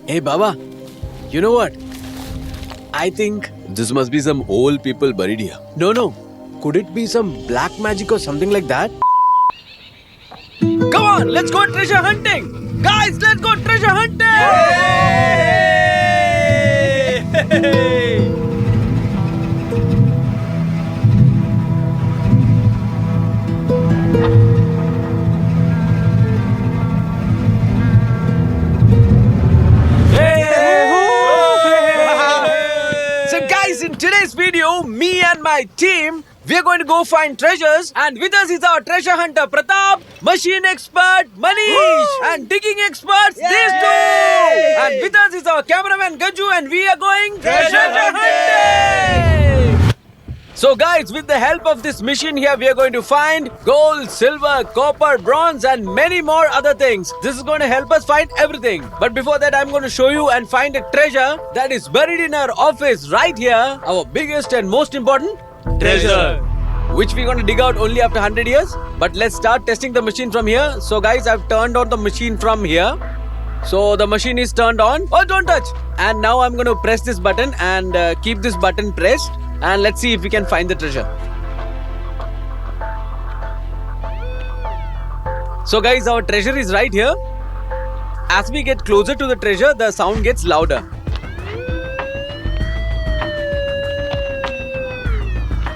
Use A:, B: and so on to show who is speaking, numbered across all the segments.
A: Hey Baba, you know what? I think this must be some old people buried here. No. Could it be some black magic or something like that? Come on, let's go treasure hunting! Guys, let's go treasure hunting! Hey! So guys, in today's video, me and my team, we are going to go find treasures, and with us is our treasure hunter Pratap, machine expert Manish, and digging experts these two. And with us is our cameraman Gaju, and we are going treasure hunting. So guys, with the help of this machine here, we are going to find gold, silver, copper, bronze and many more other things. This is going to help us find everything. But before that, I'm going to show you and find a treasure that is buried in our office right here. Our biggest and most important treasure, which we're going to dig out only after 100 years. But let's start testing the machine from here. So guys, I've turned on the machine from here. So the machine is turned on. Oh, don't touch. And now I'm going to press this button and keep this button pressed. And let's see if we can find the treasure. So guys, our treasure is right here. As we get closer to the treasure, the sound gets louder.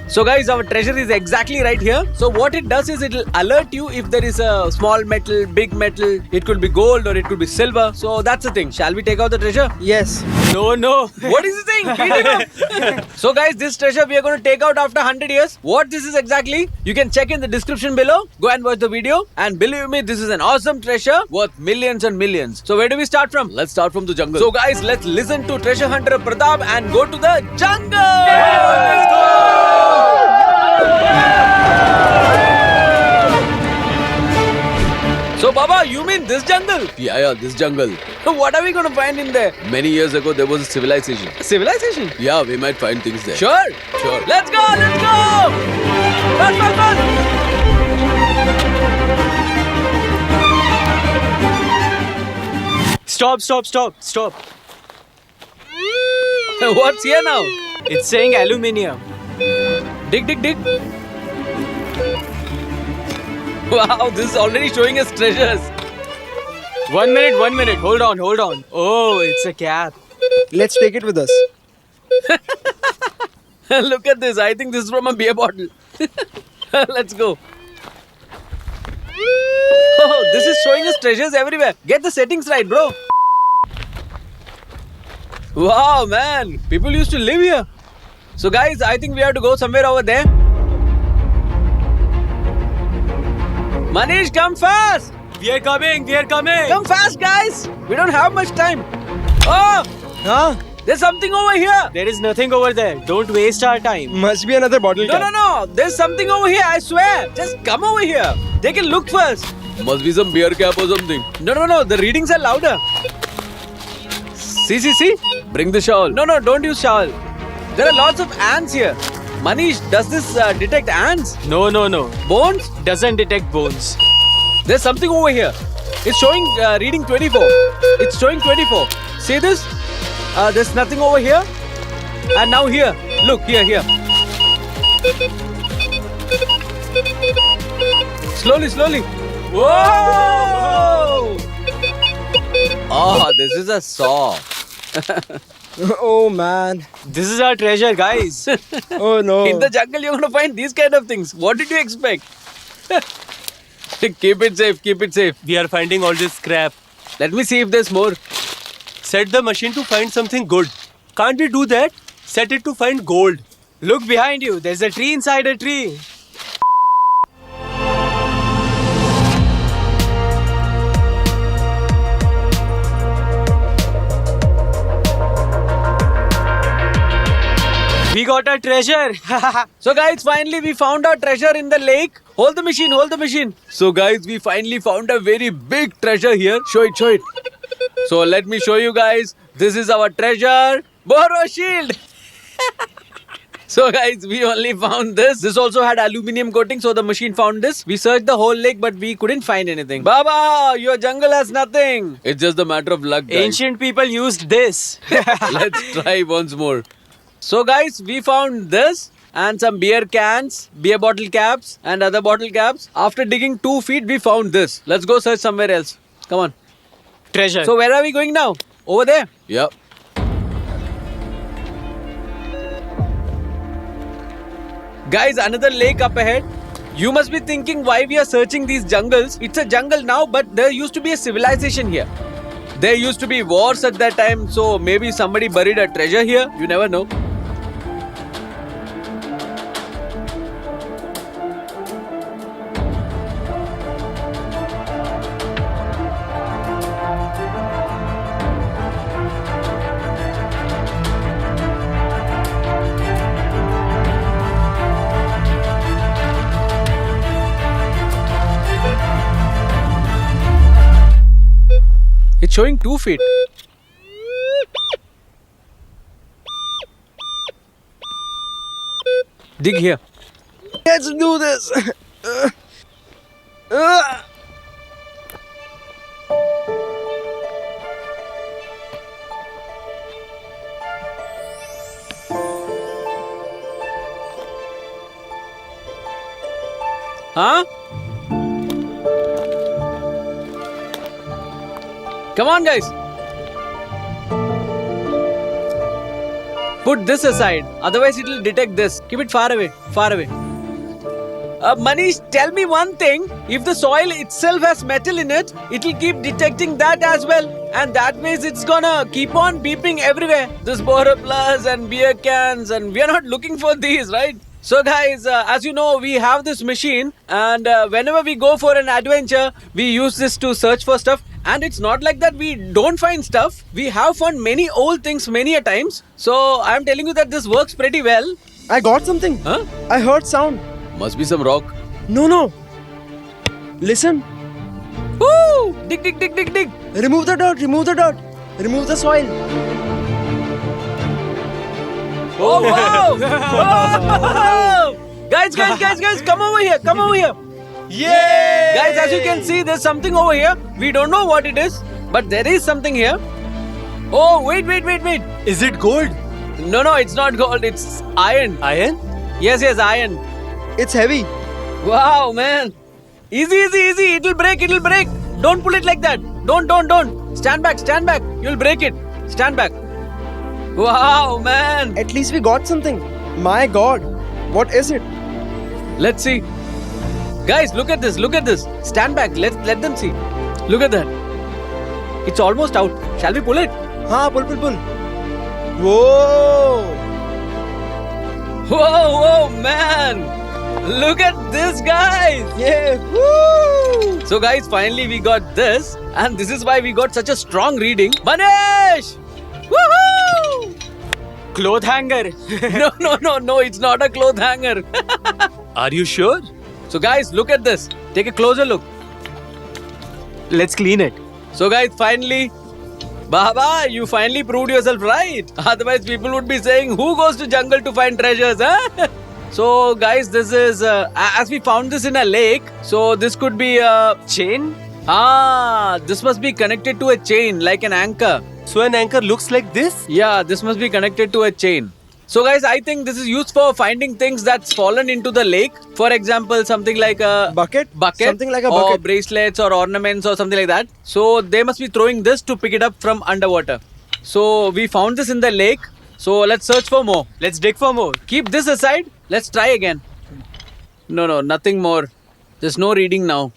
A: So guys, our treasure is exactly right here. So what it does is it will alert you if there is a small metal, big metal. It could be gold or it could be silver. So that's the thing. Shall we take out the treasure?
B: Yes.
A: No. What is this thing? Heat it up. So guys, this treasure we are going to take out after 100 years. What this is exactly, you can check in the description below. Go and watch the video. And believe me, this is an awesome treasure worth millions and millions. So where do we start from? Let's start from the jungle. So guys, let's listen to treasure hunter Pratap and go to the jungle. Let's go. So Baba, you mean this jungle? Yeah, this jungle. So what are we going to find in there? Many years ago, there was a civilization. A civilization? Yeah, we might find things there. Sure. Let's go! Run!
B: Stop.
A: What's here now?
B: It's saying aluminium.
A: Dig. Wow, this is already showing us treasures.
B: 1 minute. Hold on. Oh, it's a cap. Let's take it with us.
A: Look at this. I think this is from a beer bottle. Let's go. Oh, this is showing us treasures everywhere. Get the settings right, bro. Wow, man. People used to live here. So guys, I think we have to go somewhere over there. Manish, come fast!
B: We are coming.
A: Come fast, guys! We don't have much time. Oh!
B: Huh?
A: There's something over here.
B: There is nothing over there. Don't waste our time.
C: Must be another bottle cap.
A: No. There's something over here, I swear. Just come over here. Take a look first. Must be some beer cap or something. No. The readings are louder. See? Bring the shawl. No, don't use shawl. There are lots of ants here. Manish, does this detect ants?
B: No.
A: Bones?
B: Doesn't detect bones.
A: There's something over here. It's showing reading 24. It's showing 24. See this? There's nothing over here. And now here. Look, here. Slowly. Whoa! Oh, this is a saw.
C: Oh man.
B: This is our treasure, guys.
C: Oh no.
A: In the jungle, you're going to find these kind of things. What did you expect? Keep it safe.
D: We are finding all this scrap.
A: Let me see if there's more.
D: Set the machine to find something good. Can't we do that? Set it to find gold.
B: Look behind you. There's a tree inside a tree. We got our treasure.
A: So guys, finally we found our treasure in the lake. Hold the machine. So guys, we finally found a very big treasure here. Show it. So let me show you guys. This is our treasure. Boro shield. So guys, we only found this. This also had aluminium coating, so the machine found this. We searched the whole lake, but we couldn't find anything. Baba, your jungle has nothing. It's just a matter of luck, guys.
B: Ancient people used this.
A: Let's try once more. So guys, we found this and some beer cans, beer bottle caps and other bottle caps. After digging 2 feet, we found this. Let's go search somewhere else. Come on.
B: Treasure.
A: So where are we going now? Over there? Yep. Guys, another lake up ahead. You must be thinking why we are searching these jungles. It's a jungle now, but there used to be a civilization here. There used to be wars at that time, so maybe somebody buried a treasure here. You never know. It's showing 2 feet. Dig here.
C: Let's do this.
A: Huh? Come on, guys. Put this aside, otherwise it will detect this. Keep it far away, far away. Manish, tell me one thing. If the soil itself has metal in it, it will keep detecting that as well. And that means it's gonna keep on beeping everywhere. This Boroplus and beer cans, and we are not looking for these, right? So guys, as you know, we have this machine, and whenever we go for an adventure, we use this to search for stuff. And it's not like that we don't find stuff. We have found many old things many a times. So I'm telling you that this works pretty well.
C: I got something.
A: Huh?
C: I heard sound.
A: Must be some rock.
C: No. Listen.
A: Woo! Dig, dig, dig, dig, dig.
C: Remove the dirt. Remove the dirt. Remove the soil.
A: Oh wow! Whoa! Guys, come over here. Come over here.
D: Yay!
A: Guys, as you can see, there's something over here. We don't know what it is, but there is something here. Oh, wait.
D: Is it gold?
A: No, it's not gold. It's iron.
D: Iron?
A: Yes, iron.
C: It's heavy.
A: Wow, man. Easy. It'll break. Don't pull it like that. Don't. Stand back. You'll break it. Stand back. Wow, man.
C: At least we got something. My God. What is it?
A: Let's see. Guys, look at this. Stand back. Let them see. Look at that. It's almost out. Shall we pull it?
C: Pull. Whoa.
A: Whoa, man. Look at this, guys.
C: Yeah. Woo.
A: So, guys, finally we got this. And this is why we got such a strong reading. Manish! Woohoo!
B: Cloth hanger.
A: No, it's not a cloth hanger.
D: Are you sure?
A: So, guys, look at this. Take a closer look.
B: Let's clean it.
A: So, guys, finally, Baba, you finally proved yourself right. Otherwise, people would be saying, who goes to jungle to find treasures, huh? So, guys, this is, as we found this in a lake, so this could be a
B: Chain?
A: This must be connected to a chain, like an anchor.
D: So an anchor looks like this?
A: Yeah, this must be connected to a chain. So guys, I think this is used for finding things that's fallen into the lake. For example, something like a
C: Bucket? Something like a
A: or
C: bucket.
A: bracelets or ornaments or something like that. So they must be throwing this to pick it up from underwater. So we found this in the lake. So let's search for more.
B: Let's dig for more.
A: Keep this aside. Let's try again. No, nothing more. There's no reading now.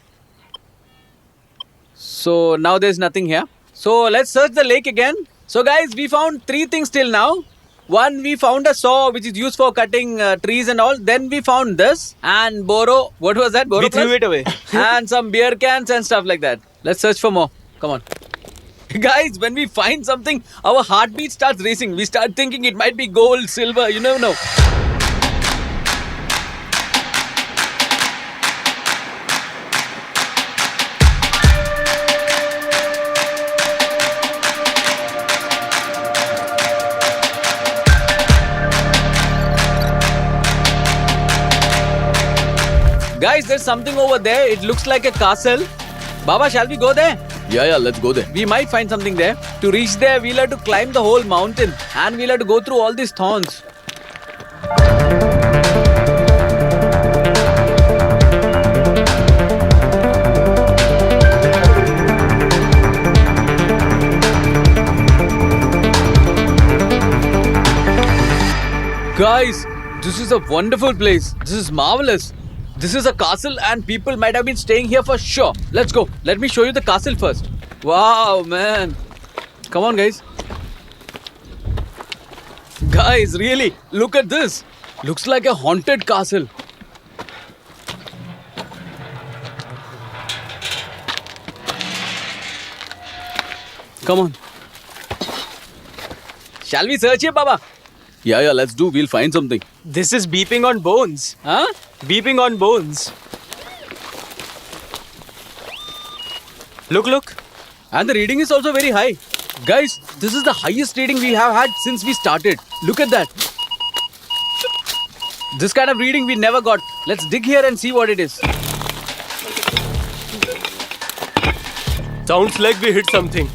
A: So now there's nothing here. So let's search the lake again. So guys, we found 3 things till now. One, we found a saw which is used for cutting trees and all. Then we found this and Boro. What was that? Boro
B: We threw
A: plus?
B: it away.
A: And some beer cans and stuff like that. Let's search for more. Come on. Guys, when we find something, our heartbeat starts racing. We start thinking it might be gold, silver, you never know.
B: Guys, there's something over there. It looks like a castle. Baba, shall we go there?
A: Yeah, let's go there.
B: We might find something there. To reach there, we'll have to climb the whole mountain. And we'll have to go through all these thorns. Guys, this is a wonderful place. This is marvelous. This is a castle and people might have been staying here for sure. Let's go. Let me show you the castle first. Wow, man. Come on, guys. Guys, really, look at this. Looks like a haunted castle. Come on. Shall we search here, Baba?
A: Yeah, let's do. We'll find something.
C: This is beeping on bones.
B: Huh?
C: Beeping on bones. Look.
B: And the reading is also very high. Guys, this is the highest reading we have had since we started. Look at that. This kind of reading we never got. Let's dig here and see what it is.
D: Sounds like we hit something.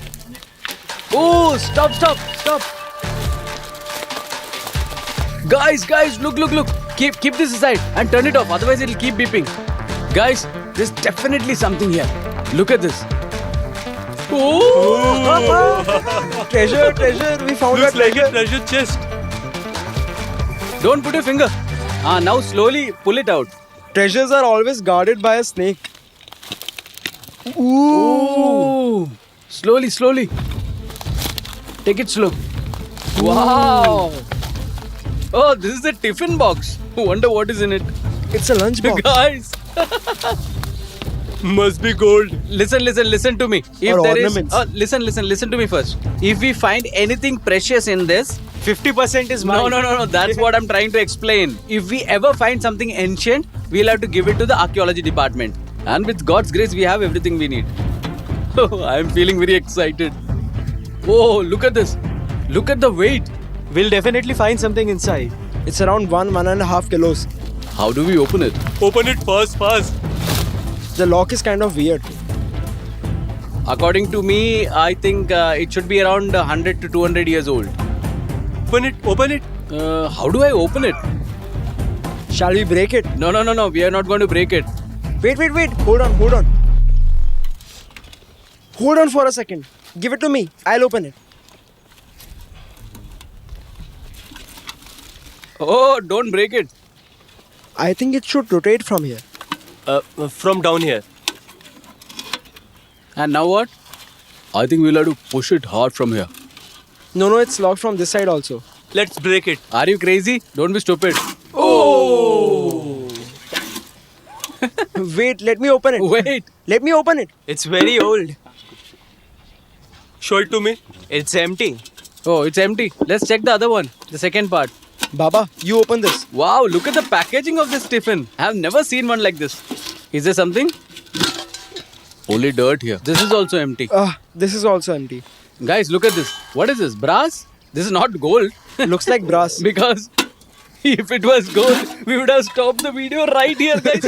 B: Oh, stop. Guys, look. Keep this aside and turn it off. Otherwise, it'll keep beeping. Guys, there's definitely something here. Look at this. Oh!
C: Treasure. We found
D: Looks
C: a
D: like
C: treasure.
D: a treasure chest.
B: Don't put your finger. Now slowly pull it out.
C: Treasures are always guarded by a snake.
B: Ooh. Slowly. Take it slow. Wow. Oh, this is a tiffin box. Wonder what is in it.
C: It's a lunchbox.
B: Guys,
D: Must be gold.
B: listen to me. If
C: Or
B: there is,
C: ornaments.
B: listen to me first. If we find anything precious in this,
C: 50% is mine.
B: no. That's what I'm trying to explain. If we ever find something ancient, we'll have to give it to the archaeology department. And with God's grace, we have everything we need. Oh, I'm feeling very excited. Oh, look at this. Look at the weight.
C: We'll definitely find something inside. It's around 1.5 kilos.
A: How do we open it?
D: Open it fast.
C: The lock is kind of weird.
B: According to me, I think it should be around 100 to 200 years old.
D: Open it.
B: How do I open it?
C: Shall we break it?
B: No. We are not going to break it.
C: Wait. Hold on. Hold on for a second. Give it to me. I'll open it.
B: Oh, don't break it.
C: I think it should rotate from here.
D: From down here.
B: And now what?
A: I think we'll have to push it hard from here.
C: No, it's locked from this side also.
D: Let's break it.
B: Are you crazy? Don't be stupid.
C: Wait, let me open it.
B: Wait.
C: Let me open it.
E: It's very old.
D: Show it to me.
E: It's empty.
B: Oh, it's empty. Let's check the other one. The second part.
C: Baba, you open this.
B: Wow, look at the packaging of this tiffin. I have never seen one like this. Is there something?
A: Only dirt here.
B: This is also empty.
C: This is also empty.
B: Guys, look at this. What is this? Brass? This is not gold.
C: Looks like brass.
B: Because if it was gold, we would have stopped the video right here, guys.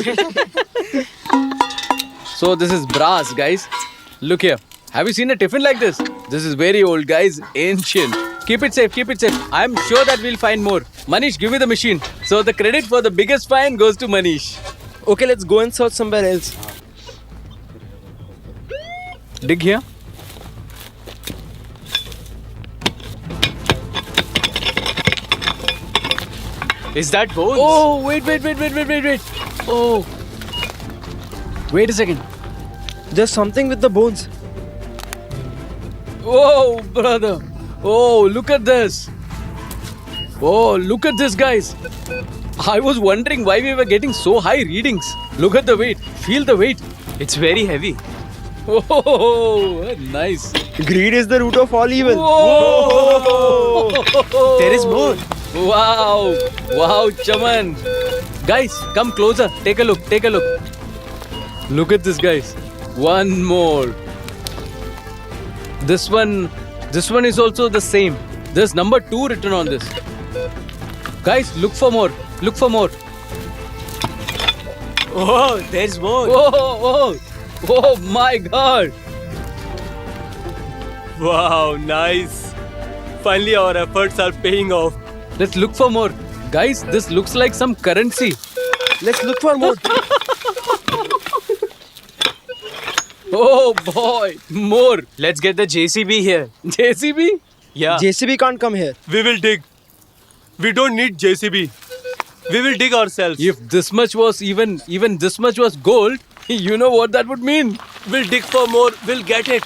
B: So this is brass, guys. Look here. Have you seen a tiffin like this? This is very old, guys. Ancient. Keep it safe. I'm sure that we'll find more. Manish, give me the machine. So the credit for the biggest find goes to Manish.
C: Okay, let's go and search somewhere else.
B: Dig here.
E: Is that bones?
B: Oh, wait. Oh. Wait a second.
C: There's something with the bones.
B: Oh, brother. Oh, look at this. Oh, look at this, guys. I was wondering why we were getting so high readings. Look at the weight. Feel the weight.
E: It's very heavy.
B: Oh, nice.
C: Greed is the root of all evil.
B: Whoa.
E: There is more.
B: Wow, Chaman. Guys, come closer. Take a look. Look at this, guys. One more. This one is also the same. There's number 2 written on this. Guys, look for more.
E: Oh, there's more.
B: Oh my God.
D: Wow, nice. Finally, our efforts are paying off.
B: Let's look for more. Guys, this looks like some currency.
C: Let's look for more.
B: Oh boy, more.
E: Let's get the JCB here.
B: JCB?
E: Yeah.
C: JCB can't come here.
D: We will dig. We don't need JCB. We will dig ourselves.
B: If this much was even this much was gold, you know what that would mean.
D: We'll dig for more. We'll get it.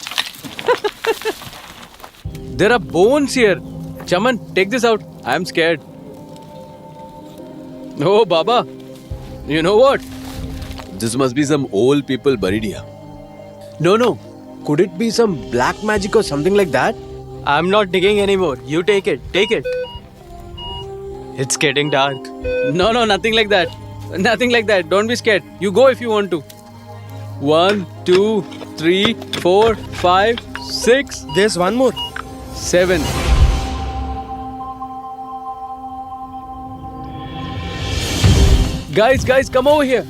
B: There are bones here. Chaman, take this out. I am scared. Oh, Baba. You know what? This must be some old people buried here.
C: No. Could it be some black magic or something like that?
E: I'm not digging anymore. You take it. Take it. It's getting dark.
B: No, nothing like that. Nothing like that. Don't be scared. You go if you want to. 1, 2, 3, 4, 5, 6,
C: There's one more.
B: 7. Guys, come over here.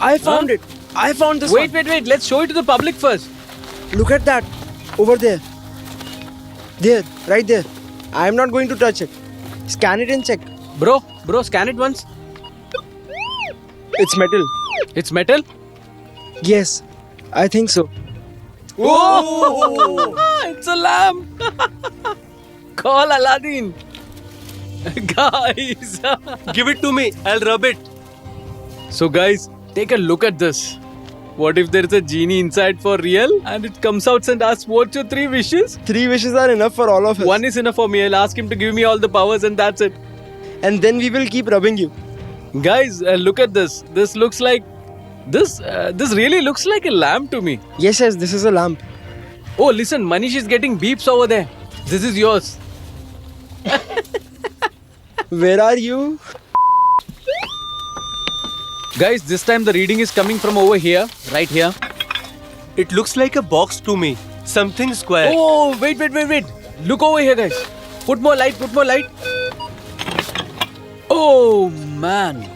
C: I found it. I found this
B: Wait.
C: one.
B: Let's show it to the public first.
C: Look at that. Over there. There. Right there. I am not going to touch it. Scan it and check.
B: Bro, scan it once.
C: It's metal.
B: It's metal.
C: Yes. I think so.
B: Oh! It's a lamp. Call Aladdin. Guys.
D: Give it to me. I'll rub it.
B: So guys, take a look at this. What if there's a genie inside for real and it comes out and asks what's your 3 wishes?
C: 3 wishes are enough for all of us.
B: One is enough for me. I'll ask him to give me all the powers and that's it.
C: And then we will keep rubbing you.
B: Guys, look at this. This looks like this really looks like a lamp to me.
C: Yes, this is a lamp.
B: Oh, listen, Manish is getting beeps over there. This is yours.
C: Where are you?
B: Guys, this time the reading is coming from over here, right here.
D: It looks like a box to me. Something square.
B: Oh, wait. Look over here, guys. Put more light. Oh, man.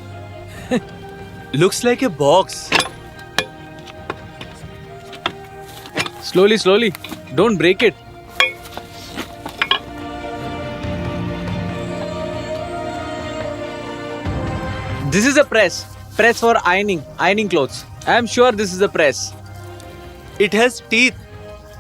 D: Looks like a box.
B: Slowly. Don't break it. This is a press. Press for ironing clothes. I am sure this is a press.
D: It has teeth.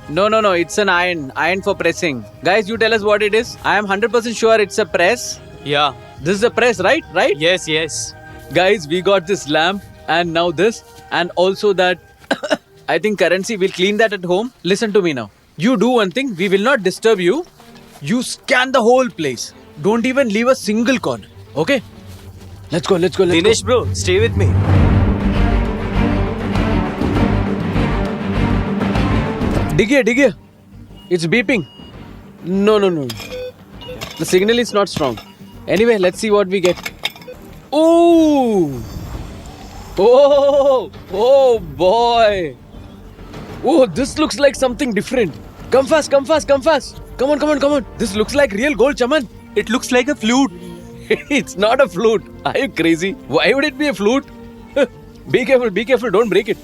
B: No, it's an iron for pressing. Guys, you tell us what it is. I am 100% sure it's a press.
E: Yeah.
B: This is a press, right?
E: Yes.
B: Guys, we got this lamp and now this and also that I think currency. We'll clean that at home. Listen to me now. You do one thing. We will not disturb you. You scan the whole place. Don't even leave a single corner. Okay? Let's go.
E: Dinesh bro, stay with me.
B: Dig here. It's beeping. No. The signal is not strong. Anyway, let's see what we get. Ooh! Oh boy! Oh, this looks like something different. Come fast. Come on. This looks like real gold, Chaman.
D: It looks like a flute.
B: It's not a flute. Are you crazy? Why would it be a flute? Be careful. Don't break it.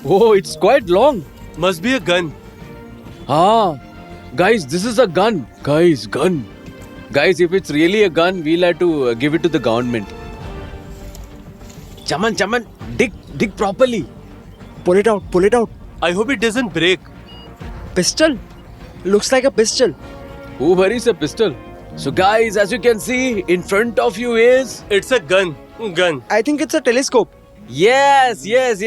B: Oh, it's quite long.
D: Must be a gun.
B: Guys, this is a gun. Gun. Guys, if it's really a gun, we'll have to give it to the government. Chaman, dig properly.
C: Pull it out.
D: I hope it doesn't break.
C: Pistol? Looks like a pistol.
B: Who worries a pistol? So guys, as you can see, in front of you is...
D: It's a gun.
C: I think it's a telescope.
B: Yes. This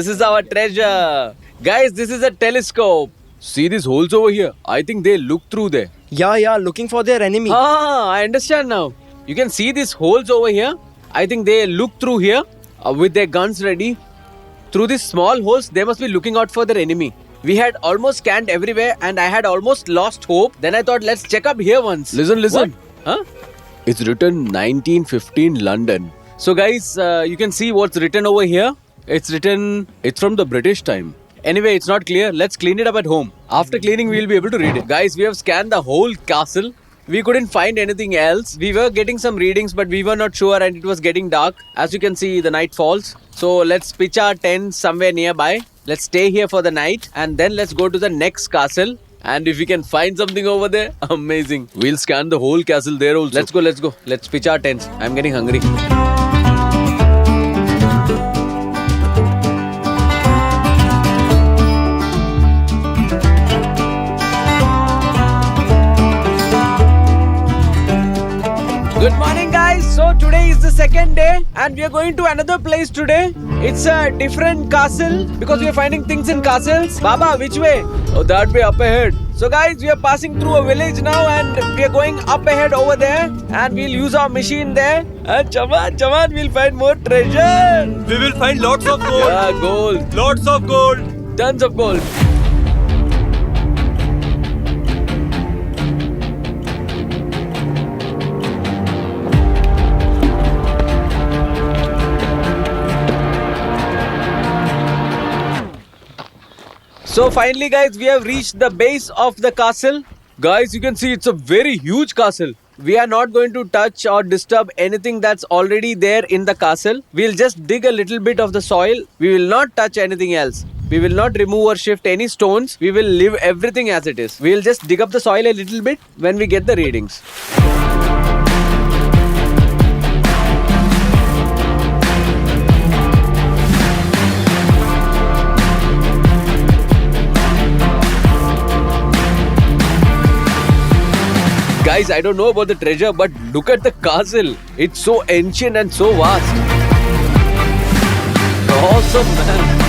B: is our treasure. Guys, this is a telescope. See these holes over here? I think they look through there.
C: Yeah, looking for their enemy.
B: I understand now. You can see these holes over here. I think they look through here with their guns ready. Through these small holes, they must be looking out for their enemy. We had almost scanned everywhere and I had almost lost hope. Then I thought, let's check up here once. Listen.
E: What?
B: Huh? It's written 1915 London. So guys, you can see what's written over here. It's from the British time. Anyway, it's not clear. Let's clean it up at home. After cleaning, we'll be able to read it. Guys, we have scanned the whole castle. we couldn't find anything else. We were getting some readings, but we were not sure, and it was getting dark. As you can see, the night falls. So let's pitch our tent somewhere nearby. Let's stay here for the night, and then let's go to the next castle. And if we can find something over there, amazing. We'll scan the whole castle there also. Let's go, let's go. Let's pitch our tents. I'm getting hungry.
A: Good morning, guys. So today is the second day and we are going to another place today. It's a different castle because we are finding things in castles. Baba, which way?
B: Oh, that way up ahead.
A: So guys, we are passing through a village now and we are going up ahead over there and we'll use our machine there. And Chaman, we'll find more treasure.
D: We will find lots of gold.
B: Yeah, gold.
D: Lots of gold.
B: Tons of gold.
A: So finally, guys, we have reached the base of the castle.
B: Guys, you can see it's a very huge castle.
A: We are not going to touch or disturb anything that's already there in the castle. We'll just dig a little bit of the soil. We will not touch anything else. We will not remove or shift any stones. We will leave everything as it is. We'll just dig up the soil a little bit when we get the readings.
B: Guys, I don't know about the treasure, but look at the castle. It's so ancient and so vast. Awesome, man.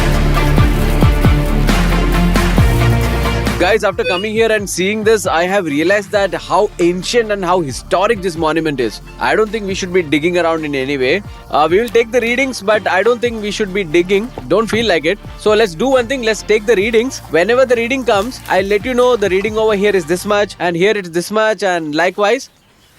B: Guys, after coming here and seeing this, I have realized that how ancient and how historic this monument is. I don't think we should be digging around in any way. We will take the readings, but I don't think we should be digging. Don't feel like it. So let's do one thing. Let's take the readings. Whenever the reading comes, I'll let you know the reading over here is this much and here it's this much and likewise.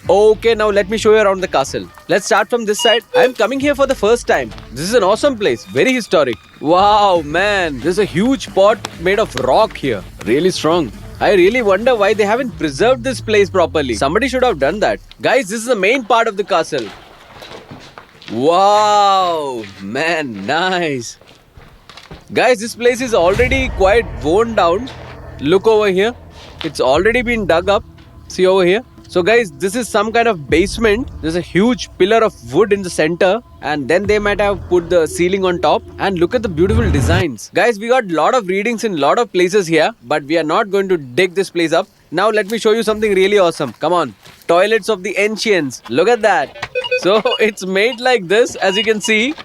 B: Okay, now let me show you around the castle. Let's start from this side. I'm coming here for the first time. This is an awesome place. Very historic. Wow, man. There's a huge pot made of rock here. Really strong. I really wonder why they haven't preserved this place properly. Somebody should have done that. Guys, this is the main part of the castle. Wow, man, nice. Guys, this place is already quite worn down. Look over here. It's already been dug up. See over here. So guys, this is some kind of basement. There's a huge pillar of wood in the center and then they might have put the ceiling on top. And look at the beautiful designs. Guys, we got a lot of readings in a lot of places here, but we are not going to dig this place up. Now let me show you something really awesome. Come on. Toilets of the ancients. Look at that. So it's made like this, as you can see.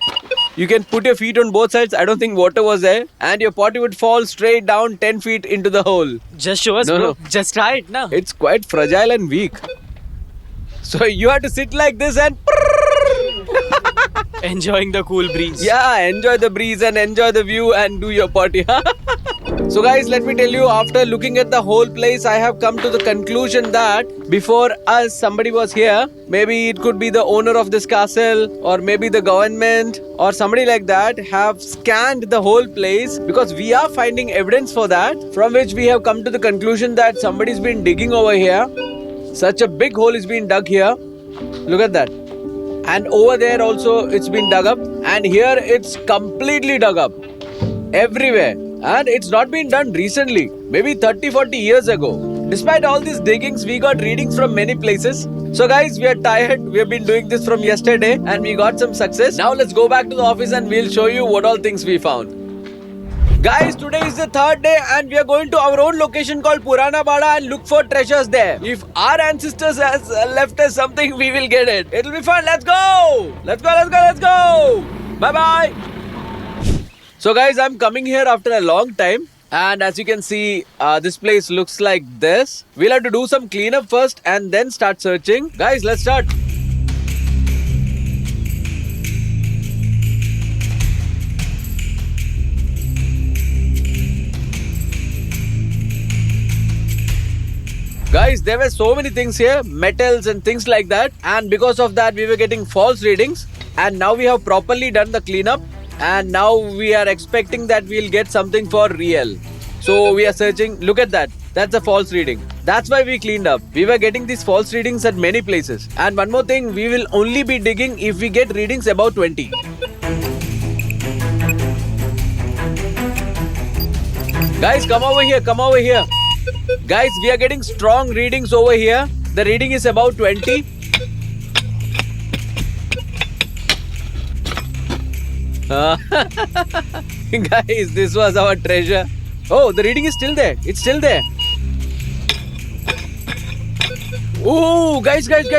B: You can put your feet on both sides. I don't think water was there. And your potty would fall straight down 10 feet into the hole.
E: Just show us,
B: No,
E: bro.
B: no.
E: Just try it now.
B: It's quite fragile and weak. So you have to sit like this and
E: Enjoying the cool breeze.
B: yeah, enjoy the breeze and enjoy the view and do your party. So guys, let me tell you, after looking at the whole place, I have come to the conclusion that before us, somebody was here. Maybe it could be the owner of this castle or maybe the government or somebody like that have scanned the whole place because we are finding evidence for that, from which we have come to the conclusion that somebody's been digging over here. Such a big hole is being dug here. Look at that. And over there also it's been dug up. And here it's completely dug up. Everywhere. And it's not been done recently. Maybe 30-40 years ago. Despite all these diggings, we got readings from many places. So guys, we are tired. We have been doing this from yesterday and we got some success. Now let's go back to the office and we'll show you what all things we found.
A: Guys, today is the third day and we are going to our own location called Purana Bada and look for treasures there. If our ancestors has left us something, we will get it. It'll be fun. Let's go. Let's go, let's go, let's go. Bye-bye.
B: So guys, I'm coming here after a long time. And as you can see, this place looks like this. We'll have to do some cleanup first and then start searching. Guys, let's start. Guys, there were so many things here, metals and things like that. And because of that, we were getting false readings. And now we have properly done the cleanup. And now we are expecting that we'll get something for real. So we are searching. Look at that. That's a false reading. That's why we cleaned up. We were getting these false readings at many places. And one more thing, we will only be digging if we get readings above 20. Guys, come over here, come over here. Guys, we are getting strong readings over here. The reading is about 20. Guys, this was our treasure. Oh, the reading is still there. It's still there. Oh, guys. Look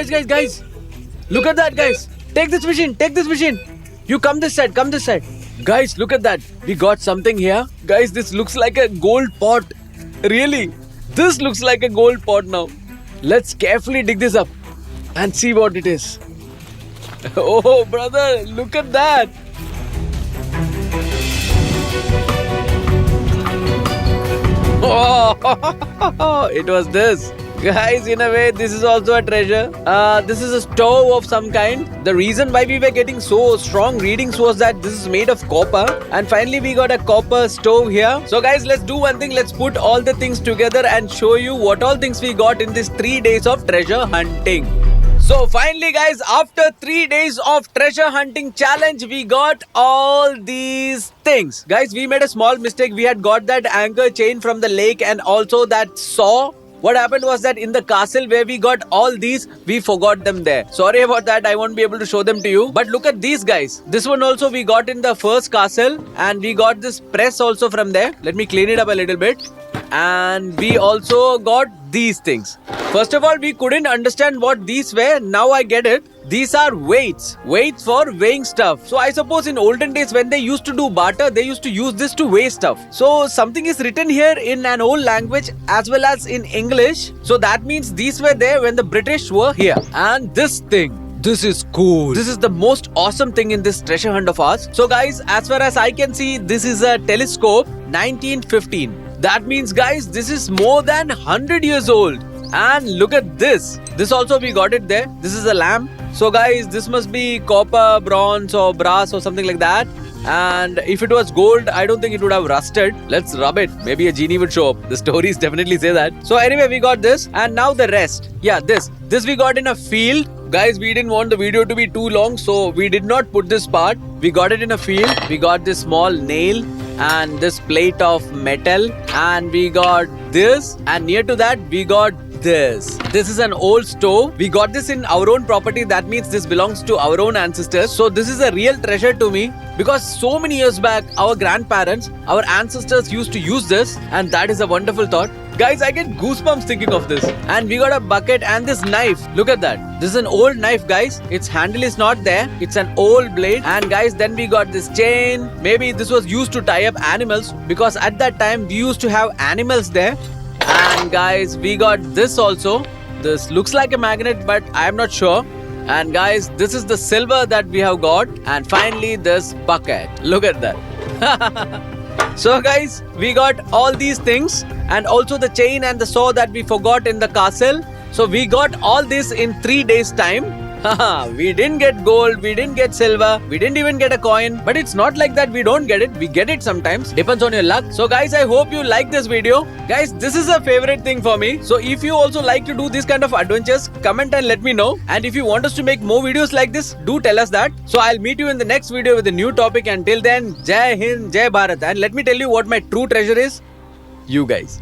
B: at that, guys. Take this machine. You come this side. Guys, look at that. We got something here. Guys, this looks like a gold pot. Really? This looks like a gold pot now. Let's carefully dig this up and see what it is. Oh, brother, look at that. Oh, it was this. Guys, in a way, this is also a treasure. This is a stove of some kind. The reason why we were getting so strong readings was that this is made of copper. And finally, we got a copper stove here. So guys, let's do one thing. Let's put all the things together and show you what all things we got in these 3 days of treasure hunting. So finally guys, after 3 days of treasure hunting challenge, we got all these things. Guys, we made a small mistake. We had got that anchor chain from the lake and also that saw. What happened was that in the castle where we got all these, we forgot them there. Sorry about that, I won't be able to show them to you. But look at these guys. This one also we got in the first castle and we got this press also from there. Let me clean it up a little bit. And we also got these things. First of all, we couldn't understand what these were. Now I get it. These are weights for weighing stuff. So I suppose in olden days when they used to do barter, they used to use this to weigh stuff. So something is written here in an old language as well as in English. So that means these were there when the British were here. And this thing, this is cool. This is the most awesome thing in this treasure hunt of ours. So guys, as far as I can see, this is a telescope 1915. That means guys, this is more than 100 years old. And look at this. This also we got it there. This is a lamp. So guys, this must be copper, bronze or brass or something like that. And if it was gold, I don't think it would have rusted. Let's rub it. Maybe a genie would show up. The stories definitely say that. So anyway, we got this. And now the rest. Yeah, this we got in a field. Guys, we didn't want the video to be too long, so we did not put this part. We got it in a field. We got this small nail and this plate of metal. And we got this. And near to that, we got this. This is an old stove. We got this in our own property. That means this belongs to our own ancestors. So this is a real treasure to me because so many years back, our grandparents, our ancestors used to use this, and that is a wonderful thought. Guys, I get goosebumps thinking of this. And we got a bucket and this knife. Look at that. This is an old knife, guys. Its handle is not there. It's an old blade. And guys, then we got this chain. Maybe this was used to tie up animals because at that time we used to have animals there. And guys, we got this also. This looks like a magnet, but I am not sure. And guys, this is the silver that we have got. And finally, this bucket. Look at that. So guys, we got all these things and also the chain and the saw that we forgot in the castle. So we got all this in 3 days time. We didn't get gold, we didn't get silver, we didn't even get a coin. But it's not like that we don't get it. We get it sometimes. Depends on your luck. So guys, I hope you like this video. Guys, this is a favorite thing for me. So if you also like to do this kind of adventures, comment and let me know. And if you want us to make more videos like this, do tell us that. So I'll meet you in the next video with a new topic. Until then, Jai Hind, Jai Bharat. And let me tell you what my true treasure is. You guys.